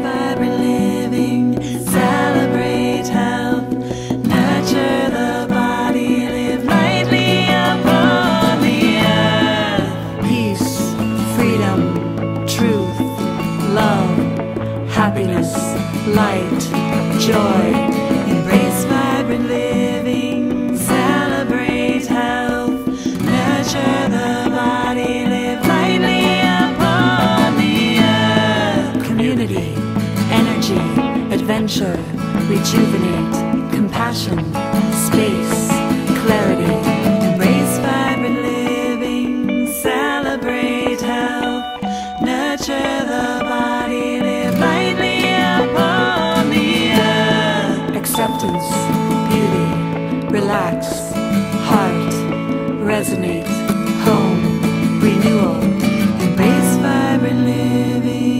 vibrant living, celebrate health, nurture the body, live lightly upon the earth. Peace, freedom, truth, love, happiness, light, joy. Embrace vibrant living, celebrate health, nurture the body, live lightly upon the earth. Community, energy, adventure, rejuvenate, compassion, space, clarity. Embrace vibrant living, celebrate health, nurture the body, live lightly upon the earth. Acceptance, beauty, relax, heart, resonate, home, renewal. Embrace vibrant living.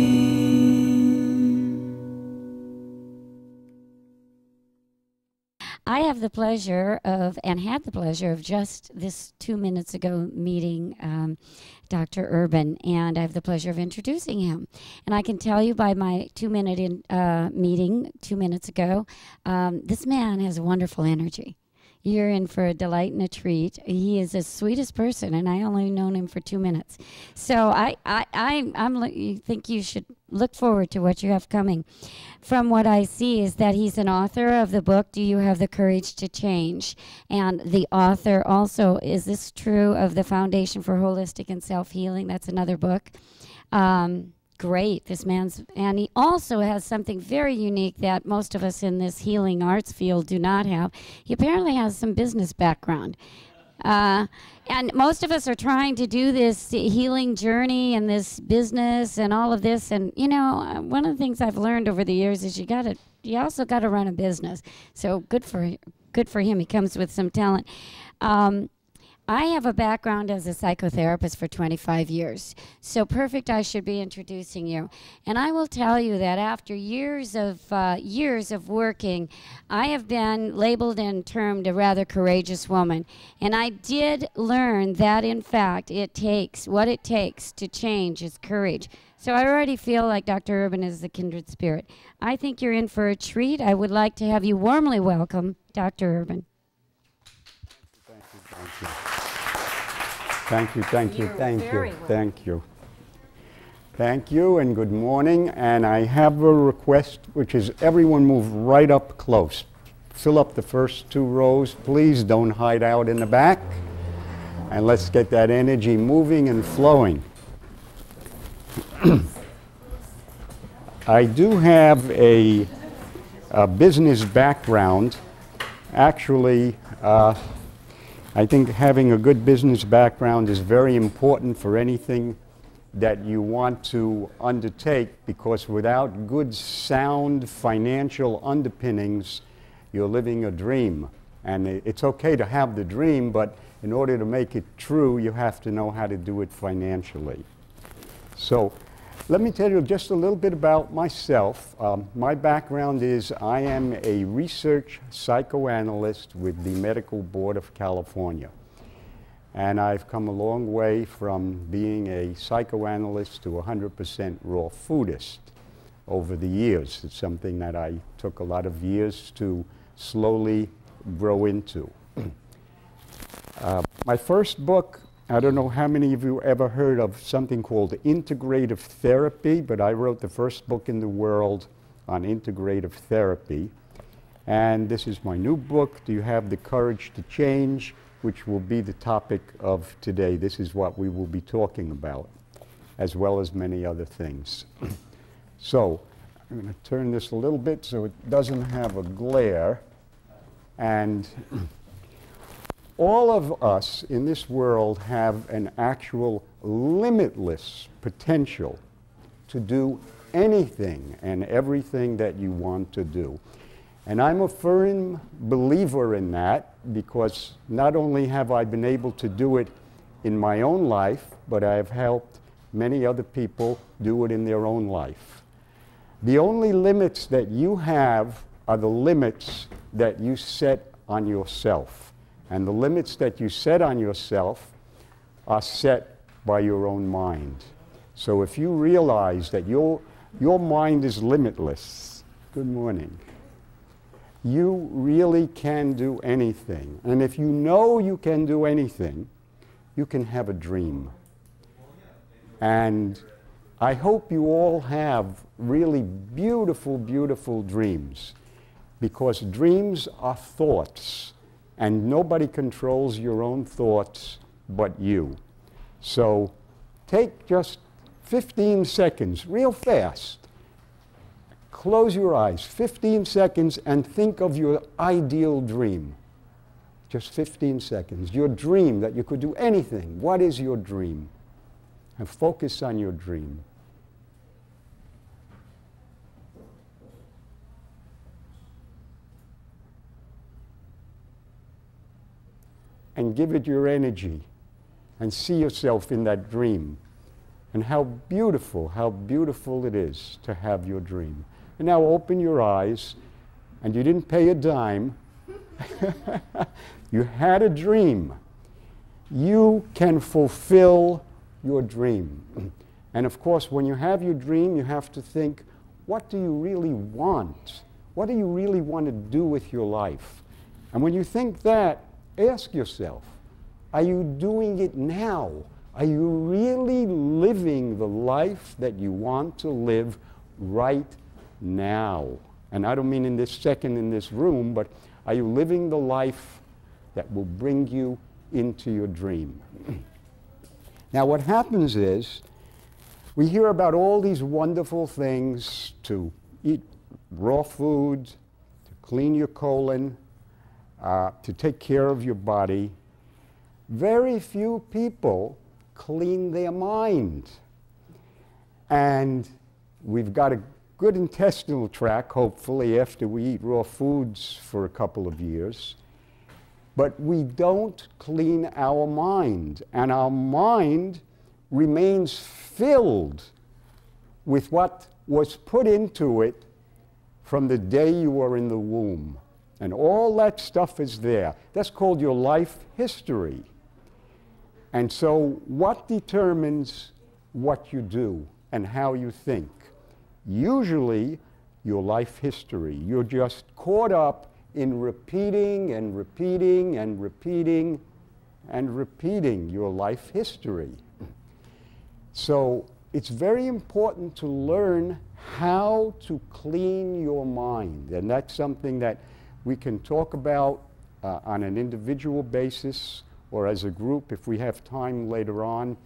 I have the pleasure of, and had the pleasure of just this 2 minutes ago meeting Dr. Urban, and I have the pleasure of introducing him. And I can tell you by my 2-minute meeting 2 minutes ago, this man has wonderful energy. You're in for a delight and a treat. He is the sweetest person, and I only known him for 2 minutes. So I think you should look forward to what you have coming. From what I see is that he's an author of the book, Do You Have the Courage to Change? And the author also, is this true, of the Foundation for Holistic and Self-Healing? That's another book. Great, this man's, and he also has something very unique that most of us in this healing arts field do not have. He apparently has some business background. And most of us are trying to do this healing journey and this business and all of this. And, you know, one of the things I've learned over the years is you also got to run a business. So good for him. He comes with some talent. I have a background as a psychotherapist for 25 years. So perfect, I should be introducing you. And I will tell you that after years of working, I have been labeled and termed a rather courageous woman. And I did learn that, in fact, what it takes to change is courage. So I already feel like Dr. Urban is the kindred spirit. I think you're in for a treat. I would like to have you warmly welcome Dr. Urban. Thank you, thank you, thank you, very welcome. thank you. Thank you and good morning. And I have a request, which is everyone move right up close. Fill up the first 2 rows. Please don't hide out in the back. And let's get that energy moving and flowing. I do have a business background. Actually, I think having a good business background is very important for anything that you want to undertake, because without good, sound financial underpinnings, you're living a dream. And it's okay to have the dream, but in order to make it true, you have to know how to do it financially. So let me tell you just a little bit about myself. My background is I am a research psychoanalyst with the Medical Board of California. And I've come a long way from being a psychoanalyst to 100% raw foodist over the years. It's something that I took a lot of years to slowly grow into. My first book, I don't know how many of you ever heard of something called integrative therapy, but I wrote the first book in the world on integrative therapy. And this is my new book, Do You Have the Courage to Change?, which will be the topic of today. This is what we will be talking about, as well as many other things. So I'm going to turn this a little bit so it doesn't have a glare. And all of us in this world have an actual limitless potential to do anything and everything that you want to do. And I'm a firm believer in that, because not only have I been able to do it in my own life, but I have helped many other people do it in their own life. The only limits that you have are the limits that you set on yourself. And the limits that you set on yourself are set by your own mind. So if you realize that Your mind is limitless. Good morning. You really can do anything. And if you know you can do anything, you can have a dream. And I hope you all have really beautiful, beautiful dreams, because dreams are thoughts, and nobody controls your own thoughts but you. So take just 15 seconds, real fast. Close your eyes, 15 seconds, and think of your ideal dream. Just 15 seconds. Your dream that you could do anything. What is your dream? And focus on your dream. And give it your energy. And see yourself in that dream. And how beautiful it is to have your dream. And now open your eyes, and you didn't pay a dime. You had a dream. You can fulfill your dream. And of course, when you have your dream, you have to think, what do you really want? What do you really want to do with your life? And when you think that, ask yourself, are you doing it now? Are you really living the life that you want to live right now? And I don't mean in this second in this room, but are you living the life that will bring you into your dream? Now what happens is, we hear about all these wonderful things: to eat raw food, to clean your colon, to take care of your body. Very few people clean their mind. And we've got a good intestinal tract, hopefully, after we eat raw foods for a couple of years. But we don't clean our mind. And our mind remains filled with what was put into it from the day you were in the womb. And all that stuff is there. That's called your life history. And so what determines what you do and how you think? Usually your life history. You're just caught up in repeating and repeating and repeating and repeating your life history. So it's very important to learn how to clean your mind. And that's something that we can talk about on an individual basis or as a group if we have time later on.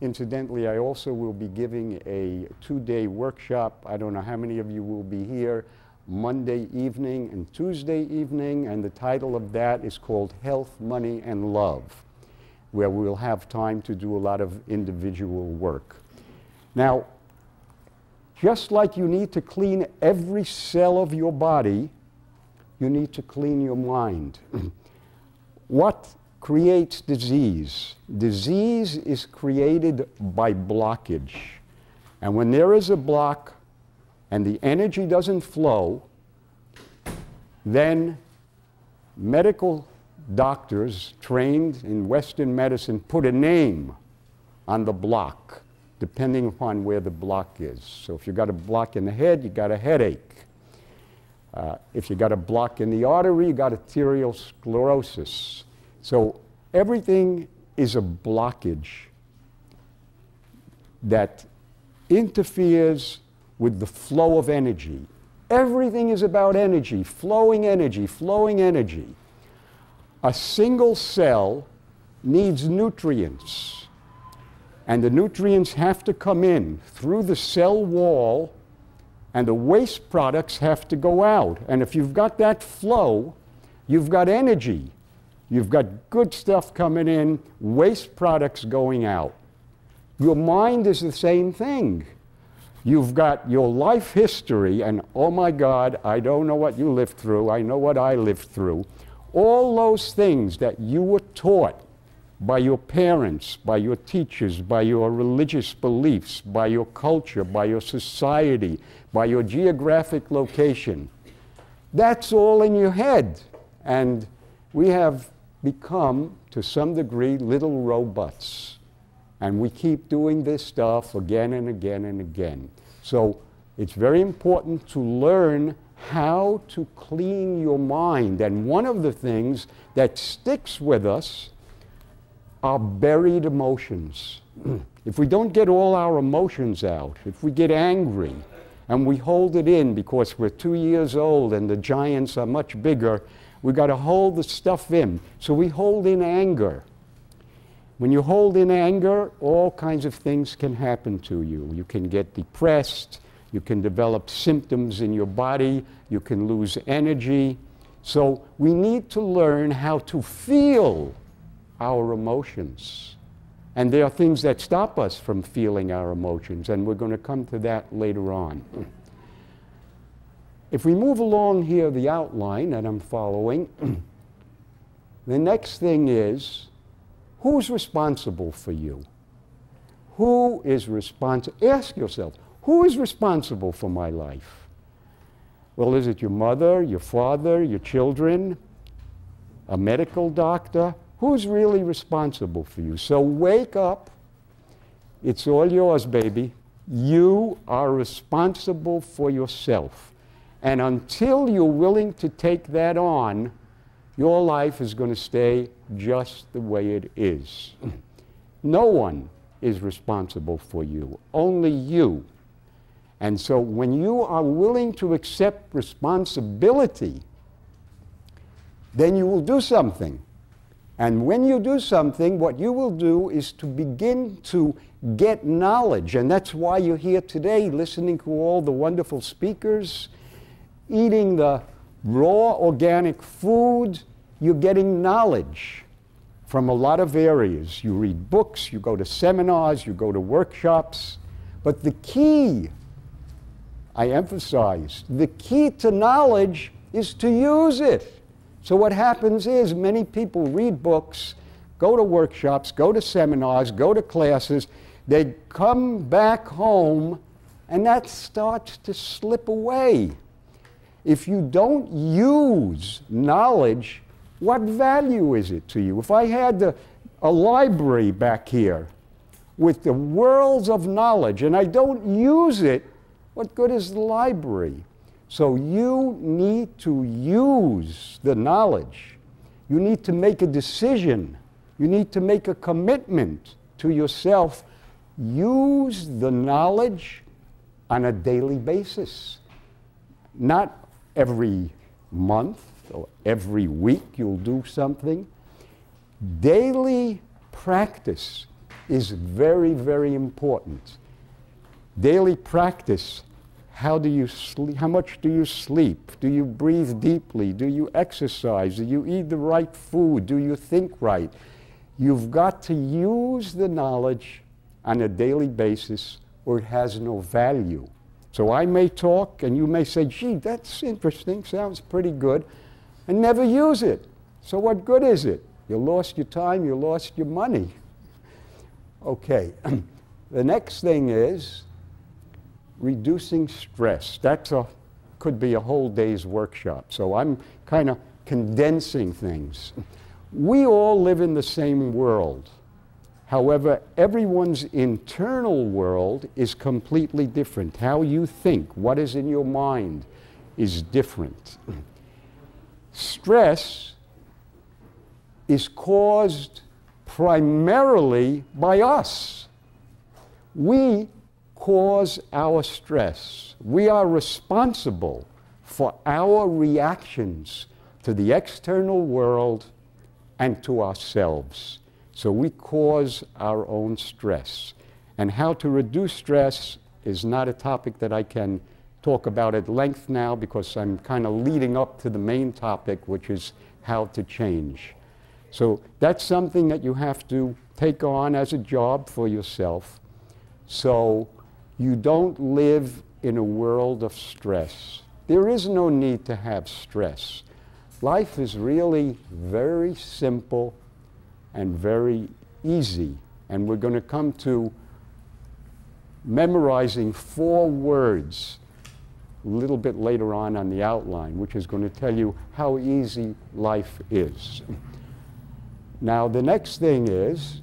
Incidentally, I also will be giving a 2-day workshop. I don't know how many of you will be here, Monday evening and Tuesday evening, and the title of that is called Health, Money, and Love, where we'll have time to do a lot of individual work. Now, just like you need to clean every cell of your body, you need to clean your mind. What creates disease? Disease is created by blockage. And when there is a block and the energy doesn't flow, then medical doctors trained in Western medicine put a name on the block, depending upon where the block is. So if you got a block in the head, you got a headache. If you got a block in the artery, you got arteriosclerosis. So everything is a blockage that interferes with the flow of energy. Everything is about energy, flowing energy, flowing energy. A single cell needs nutrients, and the nutrients have to come in through the cell wall, and the waste products have to go out. And if you've got that flow, you've got energy. You've got good stuff coming in, waste products going out. Your mind is the same thing. You've got your life history, and oh my God, I don't know what you lived through, I know what I lived through. All those things that you were taught by your parents, by your teachers, by your religious beliefs, by your culture, by your society, by your geographic location, that's all in your head. And we have become, to some degree, little robots. And we keep doing this stuff again and again and again. So It's very important to learn how to clean your mind. And one of the things that sticks with us are buried emotions. If we don't get all our emotions out, if we get angry and we hold it in because we're 2 years old and the giants are much bigger, we got to hold the stuff in. So we hold in anger. When you hold in anger, all kinds of things can happen to you. You can get depressed, you can develop symptoms in your body, you can lose energy. So we need to learn how to feel our emotions. And there are things that stop us from feeling our emotions, and we're going to come to that later on. If we move along here, the outline that I'm following, the next thing is, who's responsible for you? Who is responsible? Ask yourself, who is responsible for my life? Well, is it your mother, your father, your children, a medical doctor? Who's really responsible for you? So wake up. It's all yours, baby. You are responsible for yourself. And until you're willing to take that on, your life is going to stay just the way it is. No one is responsible for you, only you. And so when you are willing to accept responsibility, then you will do something. And when you do something, what you will do is to begin to get knowledge. And that's why you're here today, listening to all the wonderful speakers, eating the raw organic food. You're getting knowledge from a lot of areas. You read books, you go to seminars, you go to workshops. But the key, I emphasize, the key to knowledge is to use it. So what happens is many people read books, go to workshops, go to seminars, go to classes, they come back home and that starts to slip away. If you don't use knowledge, what value is it to you? If I had a library back here with the worlds of knowledge and I don't use it, what good is the library? So you need to use the knowledge. You need to make a decision. You need to make a commitment to yourself. Use the knowledge on a daily basis. Not every month or every week you'll do something. Daily practice is very, very important. Daily practice. How do you sleep? How much do you sleep? Do you breathe deeply? Do you exercise? Do you eat the right food? Do you think right? You've got to use the knowledge on a daily basis or it has no value. So I may talk and you may say, gee, that's interesting, sounds pretty good, and never use it. So what good is it? You lost your time, you lost your money. Okay, the next thing is reducing stress. Could be a whole day's workshop. So I'm kind of condensing things. We all live in the same world. However, everyone's internal world is completely different. How you think, what is in your mind is different. Stress is caused primarily by us. We cause our stress. We are responsible for our reactions to the external world and to ourselves. So we cause our own stress. And how to reduce stress is not a topic that I can talk about at length now because I'm kind of leading up to the main topic, which is how to change. So that's something that you have to take on as a job for yourself. So you don't live in a world of stress. There is no need to have stress. Life is really very simple and very easy. And we're going to come to memorizing 4 words a little bit later on the outline, which is going to tell you how easy life is. Now, the next thing is,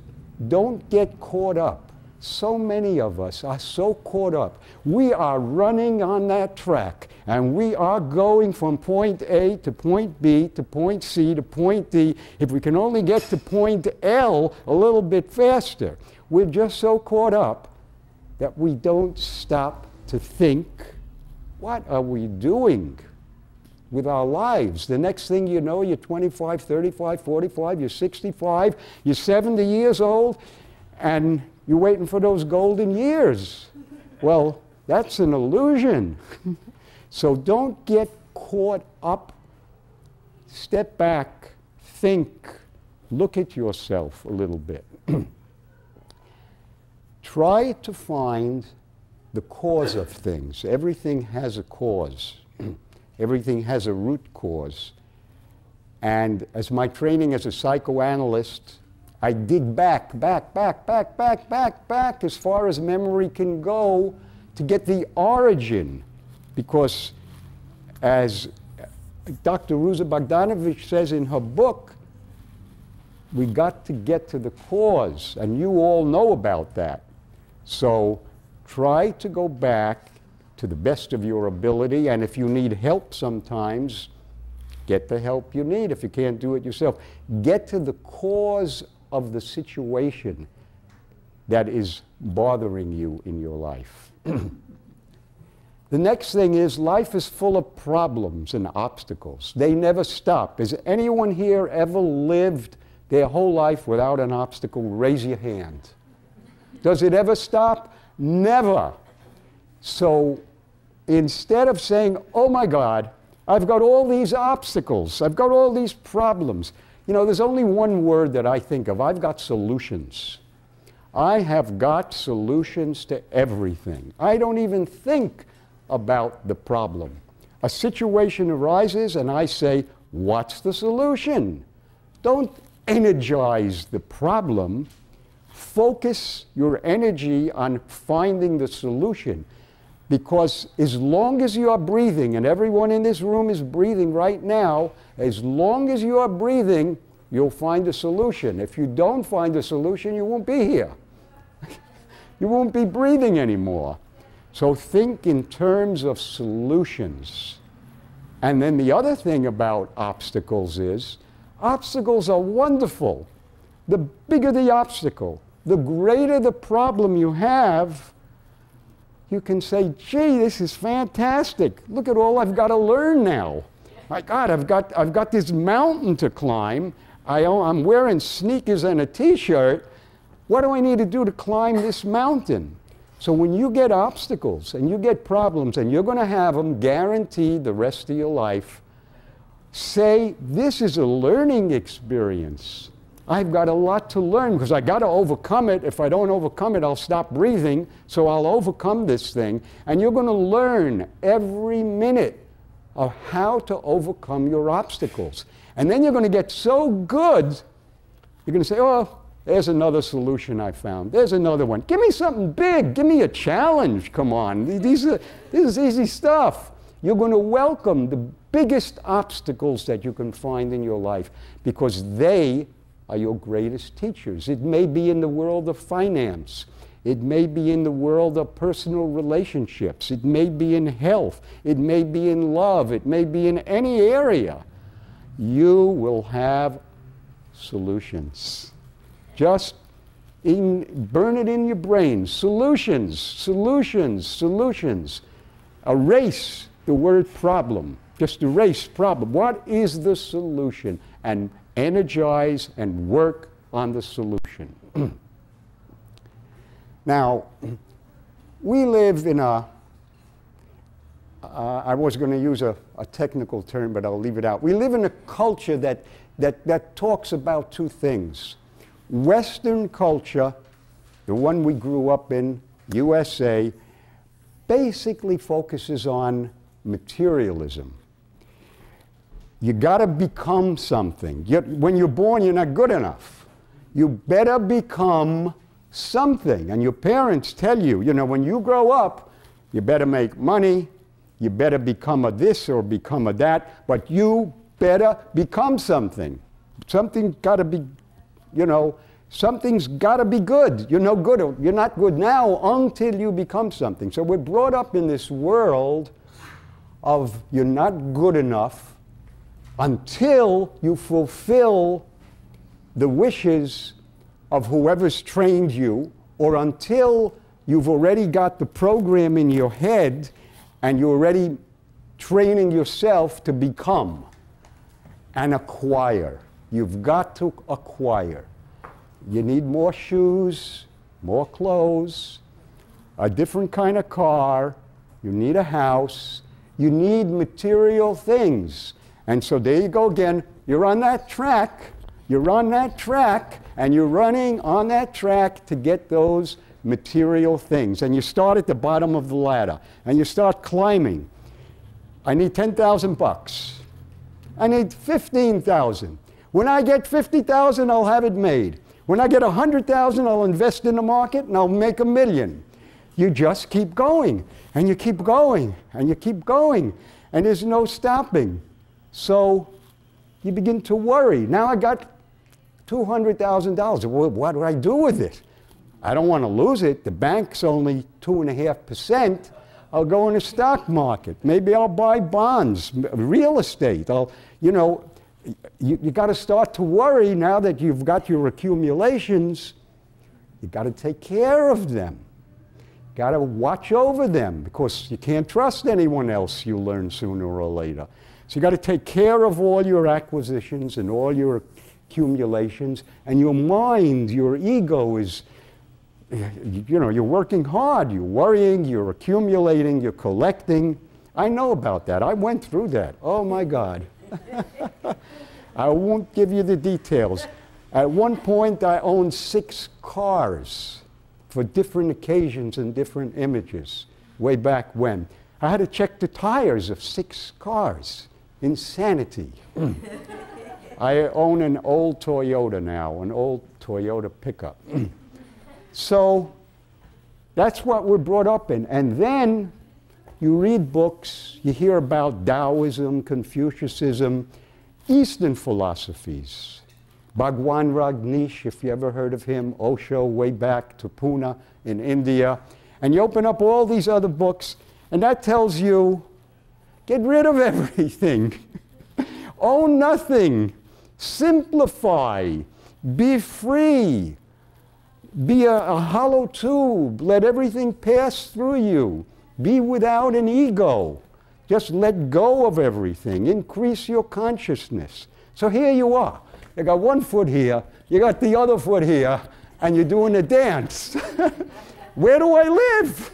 don't get caught up. So many of us are so caught up. We are running on that track, and we are going from point A to point B to point C to point D. If we can only get to point L a little bit faster. We're just so caught up that we don't stop to think, what are we doing with our lives? The next thing you know, you're 25, 35, 45, you're 65, you're 70 years old, and you're waiting for those golden years. Well, that's an illusion. So don't get caught up. Step back, think, look at yourself a little bit. Try to find the cause of things. Everything has a cause. Everything has a root cause. And as my training as a psychoanalyst, I dig back as far as memory can go to get the origin. Because as Dr. Ruza Bogdanovich says in her book, we got to get to the cause, and you all know about that. So try to go back to the best of your ability, and if you need help sometimes, get the help you need if you can't do it yourself. Get to the cause of the situation that is bothering you in your life. The next thing is, life is full of problems and obstacles. They never stop. Has anyone here ever lived their whole life without an obstacle? Raise your hand. Does it ever stop? Never. So instead of saying, oh my God, I've got all these obstacles, I've got all these problems, you know, there's only one word that I think of. I've got solutions. I have got solutions to everything. I don't even think about the problem. A situation arises and I say, what's the solution? Don't energize the problem. Focus your energy on finding the solution. Because as long as you are breathing, and everyone in this room is breathing right now, as long as you are breathing, you'll find a solution. If you don't find a solution, you won't be here. You won't be breathing anymore. So think in terms of solutions. And then the other thing about obstacles is, obstacles are wonderful. The bigger the obstacle, the greater the problem you have, you can say, gee, this is fantastic. Look at all I've got to learn now. My God, I've got this mountain to climb. I'm wearing sneakers and a t-shirt. What do I need to do to climb this mountain? So when you get obstacles and you get problems, and you're going to have them guaranteed the rest of your life, say, this is a learning experience. I've got a lot to learn because I got to overcome it. If I don't overcome it, I'll stop breathing. So I'll overcome this thing. And you're going to learn every minute of how to overcome your obstacles. And then you're going to get so good, you're going to say, oh, there's another solution I found. There's another one. Give me something big. Give me a challenge. Come on. This is easy stuff. You're going to welcome the biggest obstacles that you can find in your life because they are your greatest teachers. It may be in the world of finance. It may be in the world of personal relationships. It may be in health. It may be in love. It may be in any area. You will have solutions. Just burn it in your brain. Solutions, solutions, solutions. Erase the word problem. Just erase problem. What is the solution? And energize and work on the solution. Now, we live in a, I was going to use a technical term, but I'll leave it out. We live in a culture that talks about two things. Western culture, the one we grew up in, USA, basically focuses on materialism. You got to become something. When you're born, you're not good enough. You better become something. And your parents tell you, you know, when you grow up, you better make money, you better become a this or become a that, but you better become something. Something got to be, you know, Something's got to be good. You're no good. You're not good now until you become something. So we're brought up in this world of you're not good enough until you fulfill the wishes of whoever's trained you, or until you've already got the program in your head and you're already training yourself to become and acquire. You've got to acquire. You need more shoes, more clothes, a different kind of car, you need a house, you need material things. And so there you go again, you're on that track, and you're running on that track to get those material things. And you start at the bottom of the ladder, and you start climbing. I need 10,000 bucks. I need 15,000. When I get 50,000, I'll have it made. When I get 100,000, I'll invest in the market and I'll make $1 million. You just keep going, and you keep going, and you keep going, and there's no stopping. So you begin to worry. Now I got $200,000. Well, what do I do with it? I don't want to lose it. The bank's only 2.5%. I'll go in the stock market. Maybe I'll buy bonds, real estate. You got to start to worry now that you've got your accumulations. You got to take care of them. Got to watch over them, because you can't trust anyone else, you learn sooner or later. So you got to take care of all your acquisitions and all your accumulations, and your mind, your ego is, you're working hard, you're worrying, you're accumulating, you're collecting. I know about that. I went through that. Oh my God. I won't give you the details. At one point, I owned 6 cars for different occasions and different images, way back when. I had to check the tires of 6 cars. Insanity. I own an old Toyota now, an old Toyota pickup. So that's what we're brought up in. And then you read books, you hear about Taoism, Confucianism, Eastern philosophies. Bhagwan Rajneesh, if you ever heard of him, Osho, way back to Pune in India. And you open up all these other books, and that tells you, get rid of everything. Own nothing. Simplify. Be free. Be a hollow tube. Let everything pass through you. Be without an ego. Just let go of everything. Increase your consciousness. So here you are. You got one foot here, you got the other foot here, and you're doing a dance. Where do I live?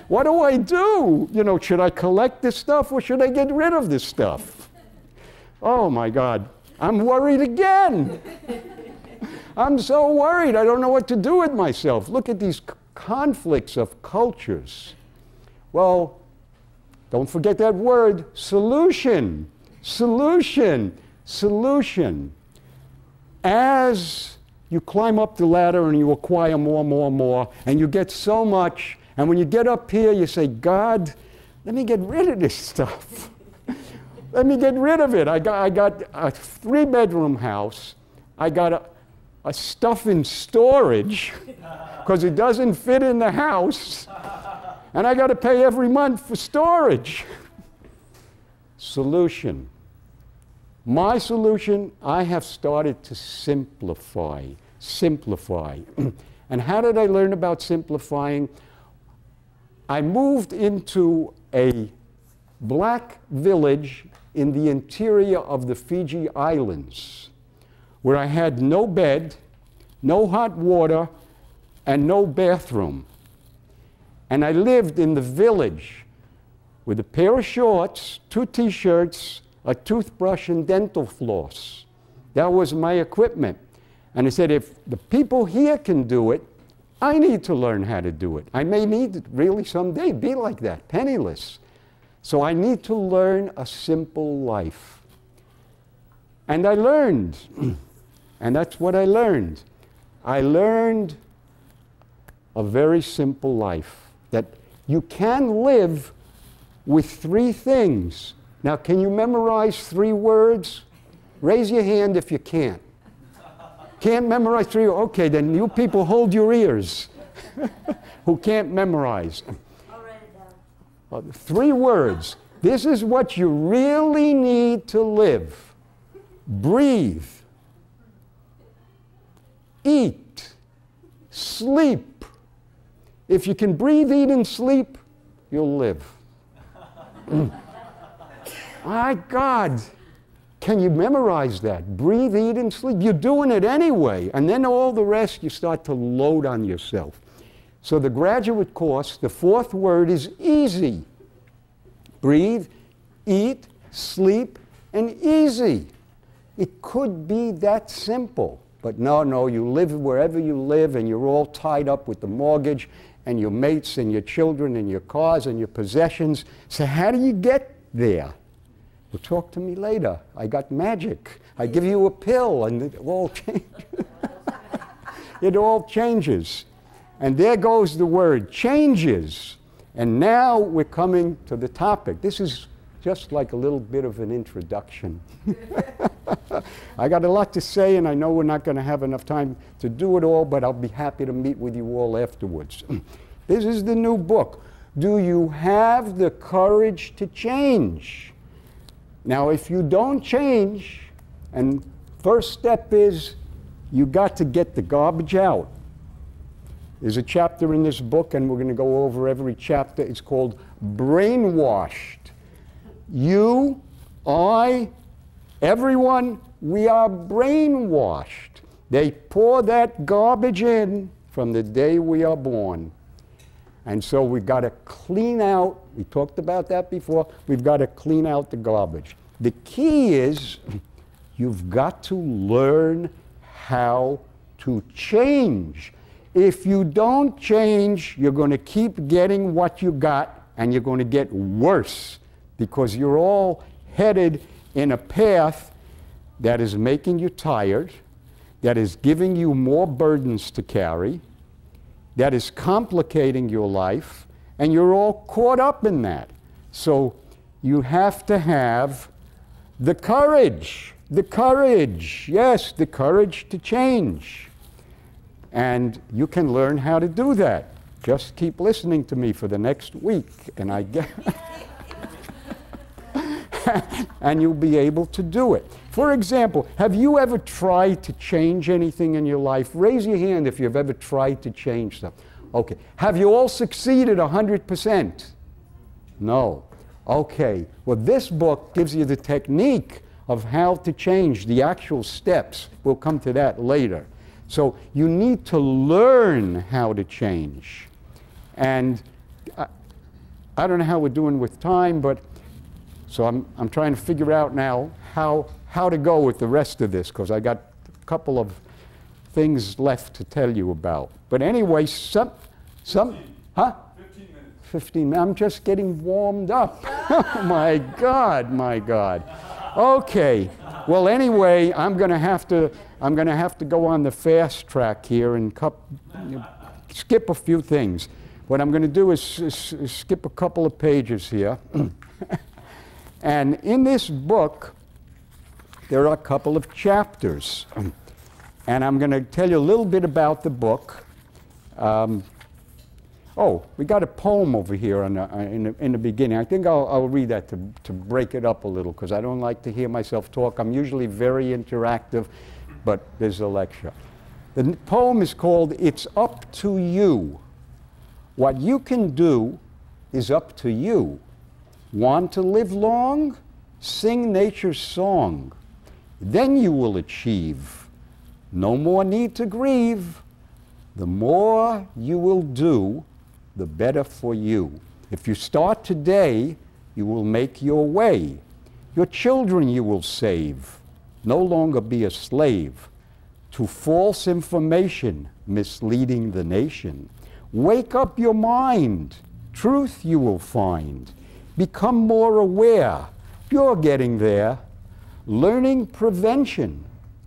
What do I do? Should I collect this stuff or should I get rid of this stuff? Oh my God, I'm worried again. I'm so worried, I don't know what to do with myself. Look at these conflicts of cultures. Well, don't forget that word, solution, solution, solution. As you climb up the ladder and you acquire more, and you get so much, and when you get up here, you say, God, let me get rid of this stuff. Let me get rid of it. I got a 3-bedroom house. I got a stuff in storage because it doesn't fit in the house, and I got to pay every month for storage. Solution. My solution, I have started to simplify. Simplify. And how did I learn about simplifying? I moved into a black village in the interior of the Fiji Islands, where I had no bed, no hot water, and no bathroom. And I lived in the village with a pair of shorts, 2 t-shirts, a toothbrush, and dental floss. That was my equipment. And I said, if the people here can do it, I need to learn how to do it. I may need to really someday be like that, penniless. So I need to learn a simple life. And I learned, and that's what I learned. I learned a very simple life, that you can live with 3 things. Now, can you memorize 3 words? Raise your hand if you can't. Can't memorize 3 words? Okay, then you people hold your ears who can't memorize. I'll write it down. 3 words. This is what you really need to live. Breathe. Eat. Sleep. If you can breathe, eat, and sleep, you'll live. My God. Can you memorize that? Breathe, eat, and sleep. You're doing it anyway. And then all the rest you start to load on yourself. So the graduate course, the 4th word is easy. Breathe, eat, sleep, and easy. It could be that simple. But no, you live wherever you live and you're all tied up with the mortgage and your mates and your children and your cars and your possessions. So how do you get there? Well, talk to me later. I got magic. I give you a pill and it all changes. It all changes. And there goes the word, changes. And now we're coming to the topic. This is just like a little bit of an introduction. I got a lot to say, and I know we're not going to have enough time to do it all, but I'll be happy to meet with you all afterwards. This is the new book. Do you have the courage to change? Now, if you don't change, and first step is you got to get the garbage out. There's a chapter in this book, and we're going to go over every chapter. It's called Brainwashed. You, I, everyone, we are brainwashed. They pour that garbage in from the day we are born. And so we've got to clean out, we talked about that before, we've got to clean out the garbage. The key is you've got to learn how to change. If you don't change, you're going to keep getting what you got, and you're going to get worse because you're all headed in a path that is making you tired, that is giving you more burdens to carry, that is complicating your life, and you're all caught up in that. So you have to have the courage, yes, the courage to change. And you can learn how to do that. Just keep listening to me for the next week, and I get and you'll be able to do it. For example, have you ever tried to change anything in your life? Raise your hand if you've ever tried to change something. Okay. Have you all succeeded 100%? No. Okay. Well, this book gives you the technique of how to change, the actual steps. We'll come to that later. So you need to learn how to change. And I don't know how we're doing with time, but so I'm trying to figure out now how to go with the rest of this, because I got a couple of things left to tell you about. But anyway, 15 minutes. 15 minutes. I'm just getting warmed up. Oh, my God, my God. Okay. Well, anyway, I'm going to have to go on the fast track here and skip a few things. What I'm going to do is skip a couple of pages here. And in this book, there are a couple of chapters. And I'm going to tell you a little bit about the book. Oh, we got a poem over here in the beginning. I think I'll read that to break it up a little, because I don't like to hear myself talk. I'm usually very interactive, but there's a lecture. The poem is called It's Up to You. What you can do is up to you. Want to live long? Sing nature's song. Then you will achieve. No more need to grieve. The more you will do, the better for you. If you start today, you will make your way. Your children you will save. No longer be a slave to false information misleading the nation. Wake up your mind. Truth you will find. Become more aware. You're getting there. Learning prevention.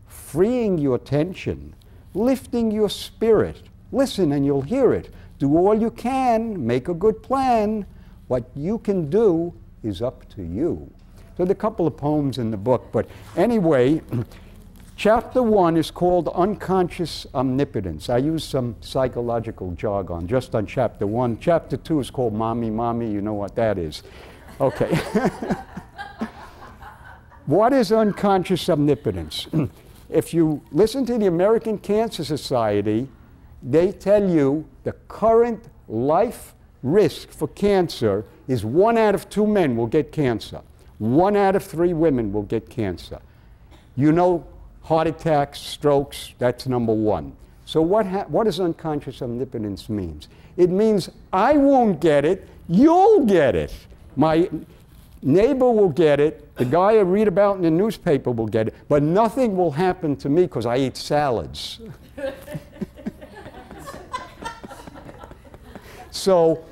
Freeing your tension. Lifting your spirit. Listen and you'll hear it. Do all you can. Make a good plan. What you can do is up to you. So there are a couple of poems in the book, but anyway, Chapter 1 is called Unconscious Omnipotence. I use some psychological jargon just on Chapter 1. Chapter 2 is called Mommy, Mommy. You know what that is. Okay. What is unconscious omnipotence? If you listen to the American Cancer Society, they tell you the current life risk for cancer is 1 out of 2 men will get cancer. 1 out of 3 women will get cancer. You know, heart attacks, strokes, that's number 1. So what does unconscious omnipotence means? It means I won't get it, you'll get it. My neighbor will get it, the guy I read about in the newspaper will get it, but nothing will happen to me because I eat salads. So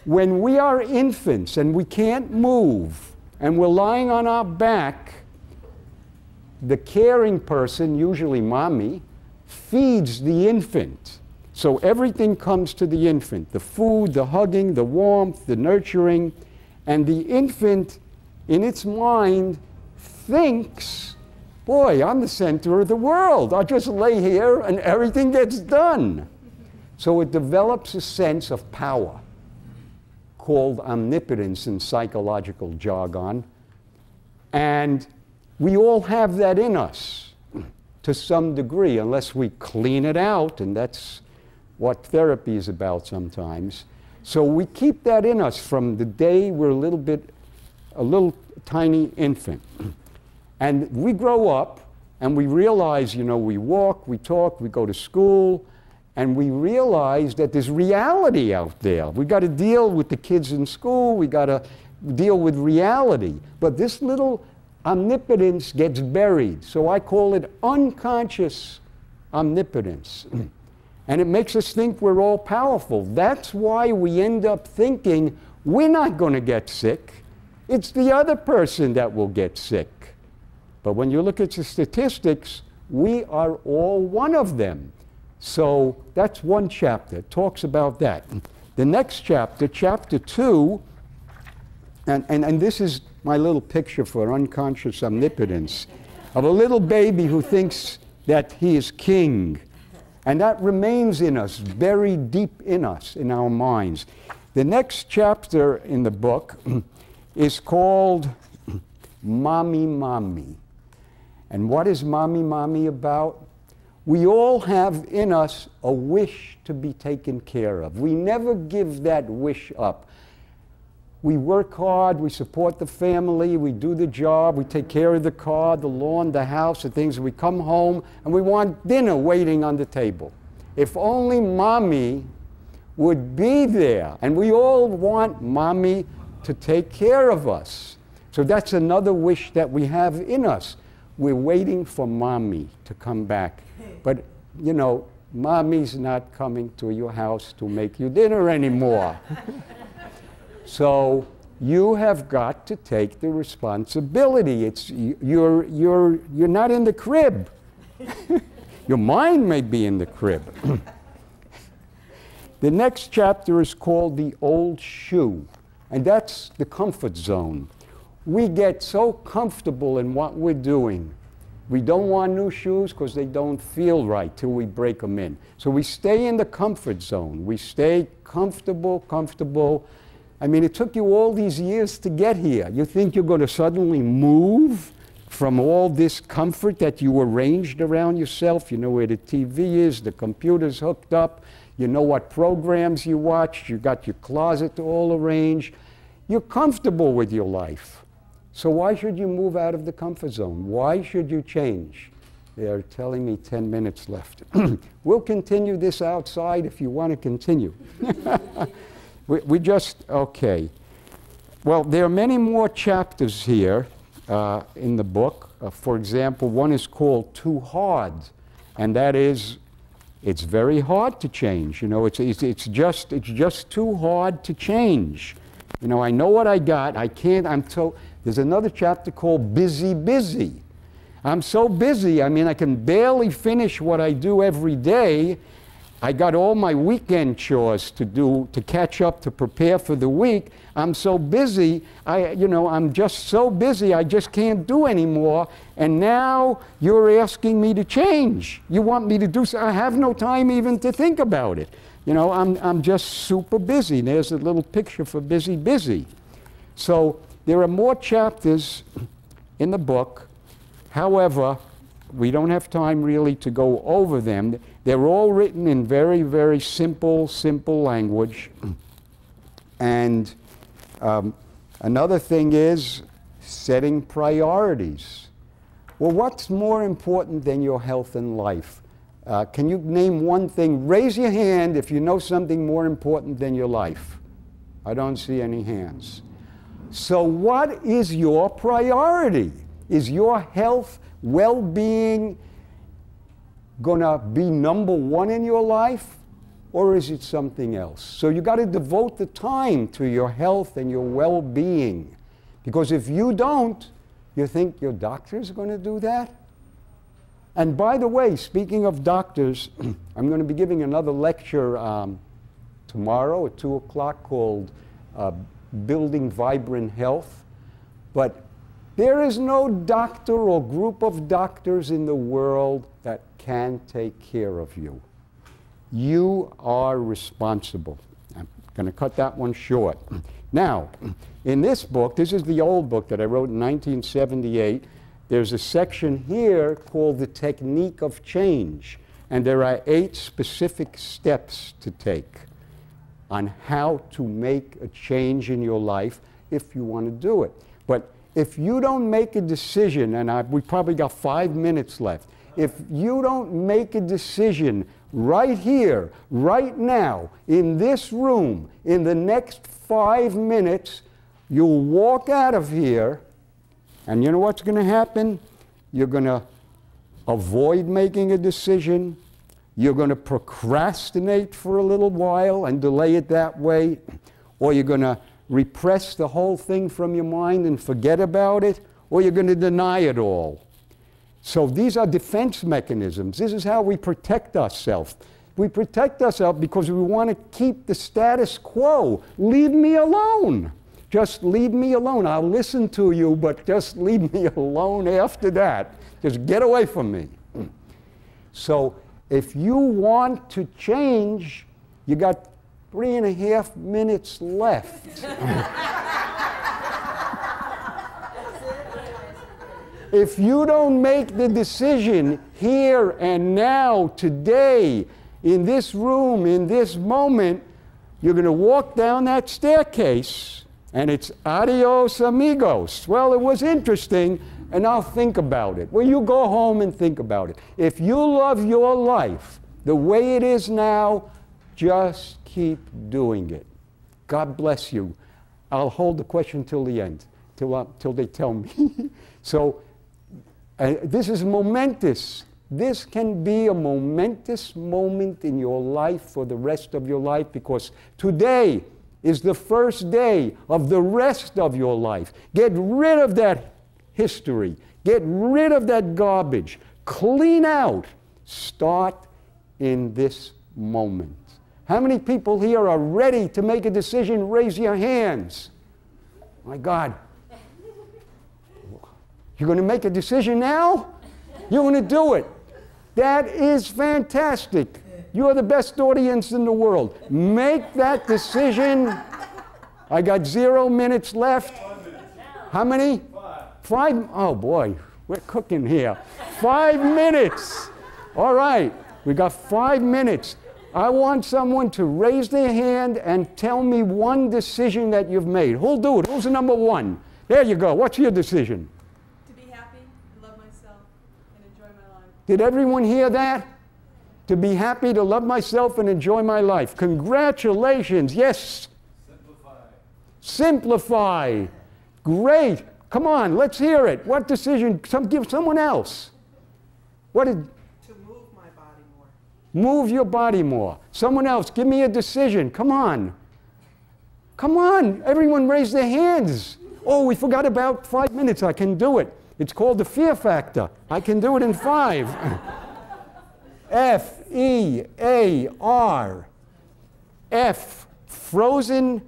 when we are infants and we can't move and we're lying on our back, the caring person, usually mommy, feeds the infant. So everything comes to the infant, the food, the hugging, the warmth, the nurturing, and the infant, in its mind, thinks, boy, I'm the center of the world. I just lay here and everything gets done. So it develops a sense of power called omnipotence in psychological jargon. And we all have that in us to some degree, unless we clean it out, and that's what therapy is about sometimes. So we keep that in us from the day we're a little tiny infant. And we grow up and we realize, you know, we walk, we talk, we go to school, and we realize that there's reality out there. We got to deal with the kids in school, we got to deal with reality. But this little omnipotence gets buried. So I call it unconscious omnipotence. And it makes us think we're all powerful. That's why we end up thinking we're not going to get sick. It's the other person that will get sick. But when you look at the statistics, we are all one of them. So that's one chapter. It talks about that. The next chapter, chapter 2, and this is my little picture for unconscious omnipotence, of a little baby who thinks that he is king. And that remains in us, buried deep in us, in our minds. The next chapter in the book is called Mommy, Mommy. And what is Mommy, Mommy about? We all have in us a wish to be taken care of. We never give that wish up. We work hard, we support the family, we do the job, we take care of the car, the lawn, the house, the things. We come home and we want dinner waiting on the table. If only Mommy would be there. And we all want Mommy to take care of us. So that's another wish that we have in us. We're waiting for Mommy to come back. But, you know, Mommy's not coming to your house to make you dinner anymore. So you have got to take the responsibility. You're not in the crib. Your mind may be in the crib. The next chapter is called The Old Shoe, and that's the comfort zone. We get so comfortable in what we're doing. We don't want new shoes because they don't feel right till we break them in. So we stay in the comfort zone. We stay comfortable. I mean, it took you all these years to get here. You think you're going to suddenly move from all this comfort that you arranged around yourself? You know where the TV is, the computer's hooked up, you know what programs you watch, you got your closet all arranged. You're comfortable with your life. So why should you move out of the comfort zone? Why should you change? They're telling me 10 minutes left. We'll continue this outside if you want to continue. Okay. Well, there are many more chapters here in the book. For example, one is called Too Hard, and that is, it's very hard to change. You know, it's just too hard to change. You know, I know what I got. I can't. There's another chapter called Busy, Busy. I'm so busy. I mean, I can barely finish what I do every day, I got all my weekend chores to do to catch up to prepare for the week. I'm so busy, I'm just so busy I just can't do anymore. And now you're asking me to change. You want me to do so. I have no time even to think about it. I'm just super busy. There's a little picture for busy, busy. So there are more chapters in the book. However, we don't have time really to go over them. They're all written in very, very simple language. And another thing is setting priorities. Well, what's more important than your health and life? Can you name one thing? Raise your hand if you know something more important than your life. I don't see any hands. So what is your priority? Is your health, well-being going to be number one in your life, or is it something else? So you got to devote the time to your health and your well-being, because if you don't, you think your doctor's going to do that? And by the way, speaking of doctors, I'm going to be giving another lecture tomorrow at 2 o'clock called Building Vibrant Health. But there is no doctor or group of doctors in the world that can take care of you. You are responsible. I'm going to cut that one short. Now, in this book, this is the old book that I wrote in 1978, there's a section here called The Technique of Change, and there are 8 specific steps to take on how to make a change in your life if you want to do it. But if you don't make a decision, and we probably got 5 minutes left, if you don't make a decision right here, right now, in this room, in the next 5 minutes, you'll walk out of here, and you know what's going to happen? You're going to avoid making a decision. You're going to procrastinate for a little while and delay it that way, or you're going to repress the whole thing from your mind and forget about it, or you're going to deny it all. So these are defense mechanisms. This is how we protect ourselves. We protect ourselves because we want to keep the status quo. Leave me alone. Just leave me alone. I'll listen to you, but just leave me alone after that. Just get away from me. So if you want to change, you got 3.5 minutes left. If you don't make the decision here and now, today, in this room, in this moment, you're going to walk down that staircase and it's adios amigos. Well, it was interesting, and I'll think about it. Well, you go home and think about it. If you love your life the way it is now, just keep doing it. God bless you. I'll hold the question till the end, till they tell me. So this is momentous. This can be a momentous moment in your life for the rest of your life, because today is the first day of the rest of your life. Get rid of that history. Get rid of that garbage. Clean out. Start in this moment. How many people here are ready to make a decision? Raise your hands. My God. You're going to make a decision now? You're going to do it. That is fantastic. You are the best audience in the world. Make that decision. I got 0 minutes left. How many? 5. Oh boy, we're cooking here. 5 minutes. All right, we got 5 minutes. I want someone to raise their hand and tell me one decision that you've made. Who'll do it? Who's the number one? There you go. What's your decision? To be happy, love myself, and enjoy my life. Did everyone hear that? To be happy, to love myself, and enjoy my life. Congratulations. Yes? Simplify. Simplify. Great. Come on, let's hear it. What decision? Give someone else. What did? To move my body more. Move your body more. Someone else, give me a decision. Come on. Come on. Everyone raise their hands. Oh, we forgot about 5 minutes. I can do it. It's called the fear factor. I can do it in 5. F-E-A-R. F, frozen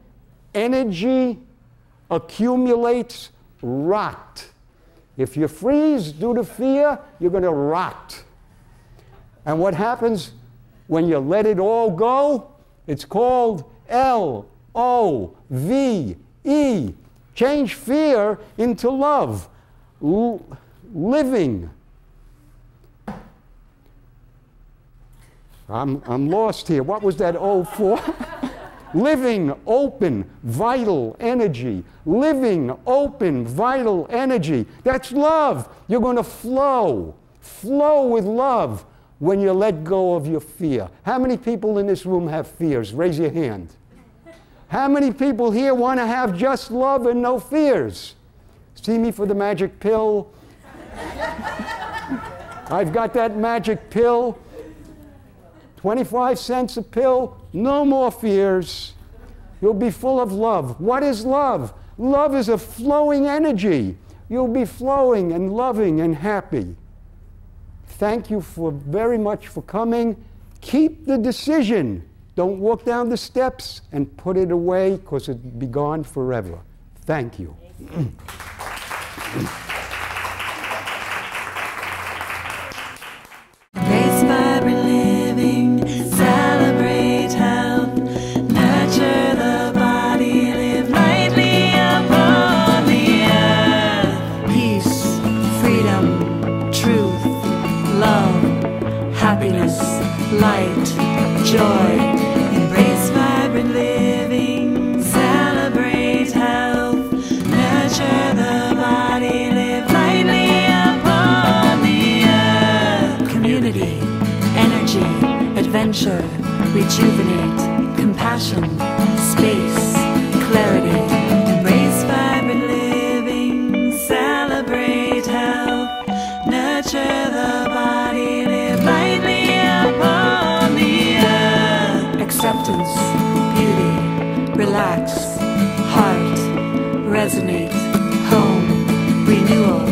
energy accumulates rot. If you freeze due to fear, you're going to rot. And what happens when you let it all go? It's called L-O-V-E. Change fear into love. Living. I'm lost here. What was that O for? Living, open, vital energy. Living, open, vital energy. That's love. You're going to flow. Flow with love when you let go of your fear. How many people in this room have fears? Raise your hand. How many people here want to have just love and no fears? See me for the magic pill? I've got that magic pill. 25 cents a pill, no more fears. You'll be full of love. What is love? Love is a flowing energy. You'll be flowing and loving and happy. Thank you very much for coming. Keep the decision. Don't walk down the steps and put it away because it'll be gone forever. Thank you. Embrace vibrant living, celebrate health, nurture the body, live lightly upon the earth. Peace, freedom, truth, love, happiness, light, joy. Embrace vibrant living, celebrate health, nurture the body, live lightly upon the earth. Community, energy, adventure, rejuvenate, compassion, space, clarity. Embrace vibrant living, celebrate health, nurture the body, live lightly upon the earth. Acceptance, beauty, relax, heart, resonate, home, renewal.